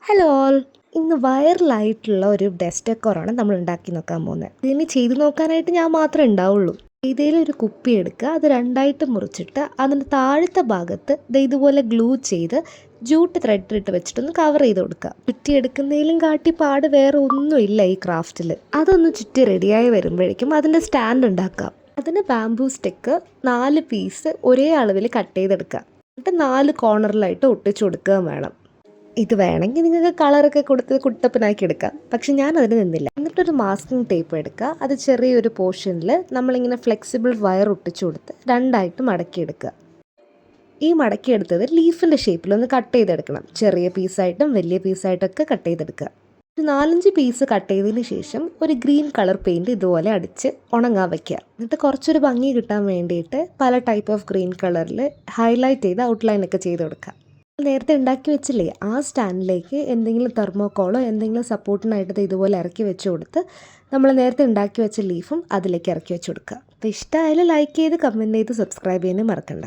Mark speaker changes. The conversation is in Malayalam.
Speaker 1: ഹലോ ഓൾ, ഇന്ന് വൈറലായിട്ടുള്ള ഒരു ഡെസ്ക് ഡെക്കോറാണ് നമ്മൾ ഉണ്ടാക്കി നോക്കാൻ പോകുന്നത്. ഇതിന് ചെയ്ത് നോക്കാനായിട്ട് ഞാൻ മാത്രമേ ഉണ്ടാവുള്ളൂ. ഏതെങ്കിലും ഒരു കുപ്പി എടുക്കുക, അത് രണ്ടായിട്ട് മുറിച്ചിട്ട് അതിൻ്റെ താഴത്തെ ഭാഗത്ത് ഇതുപോലെ ഗ്ലൂ ചെയ്ത് ജൂട്ട് ത്രെഡ് ഇട്ട് വെച്ചിട്ടൊന്ന് കവർ ചെയ്ത് കൊടുക്കുക. ചുറ്റി എടുക്കുന്നതിലും കാട്ടി പാട് വേറെ ഒന്നുമില്ല ഈ ക്രാഫ്റ്റിൽ. അതൊന്ന് ചുറ്റി റെഡിയായി വരുമ്പോഴേക്കും അതിൻ്റെ സ്റ്റാൻഡ് ഉണ്ടാക്കുക. അതിന് ബാംബൂ സ്റ്റിക്ക് 4 പീസ് ഒരേ അളവിൽ കട്ട് ചെയ്തെടുക്കുക. എന്നിട്ട് 4 കോർണറിലായിട്ട് ഒട്ടിച്ചു കൊടുക്കുക വേണം. ഇത് വേണമെങ്കിൽ നിങ്ങൾക്ക് കളറൊക്കെ കൊടുത്ത് കുട്ടപ്പനാക്കി എടുക്കാം, പക്ഷെ ഞാൻ അതിന് നിന്നില്ല. എന്നിട്ടൊരു മാസ്കിംഗ് ടേപ്പ് എടുക്കുക, അത് ചെറിയൊരു പോർഷനിൽ നമ്മളിങ്ങനെ ഫ്ലെക്സിബിൾ വയർ ഒട്ടിച്ചു കൊടുത്ത് രണ്ടായിട്ട് മടക്കിയെടുക്കുക. ഈ മടക്കിയെടുത്തത് ലീഫിൻ്റെ ഷേപ്പിലൊന്ന് കട്ട് ചെയ്തെടുക്കണം. ചെറിയ പീസായിട്ടും വലിയ പീസായിട്ടൊക്കെ കട്ട് ചെയ്തെടുക്കുക. ഒരു 4-5 പീസ് കട്ട് ചെയ്തതിന് ശേഷം ഒരു ഗ്രീൻ കളർ പെയിൻറ് ഇതുപോലെ അടിച്ച് ഉണങ്ങാൻ വയ്ക്കുക. എന്നിട്ട് കുറച്ചൊരു ഭംഗി കിട്ടാൻ വേണ്ടിയിട്ട് പല ടൈപ്പ് ഓഫ് ഗ്രീൻ കളറിൽ ഹൈലൈറ്റ് ചെയ്ത് ഔട്ട്ലൈനൊക്കെ ചെയ്ത് കൊടുക്കുക. നേരത്തെ ഉണ്ടാക്കി വെച്ചില്ലേ, ആ സ്റ്റാൻഡിലേക്ക് എന്തെങ്കിലും തെർമോക്കോളോ എന്തെങ്കിലും സപ്പോർട്ടിനായിട്ട് ഇതുപോലെ ഇറക്കി വെച്ച് കൊടുത്ത് നമ്മൾ നേരത്തെ ഉണ്ടാക്കി വെച്ച ലീഫും അതിലേക്ക് ഇറക്കി വെച്ച് കൊടുക്കുക. അപ്പോൾ ഇഷ്ടമായാലും ലൈക്ക് ചെയ്ത് കമൻറ്റ് ചെയ്ത് സബ്സ്ക്രൈബ് ചെയ്യാനും മറക്കണ്ട.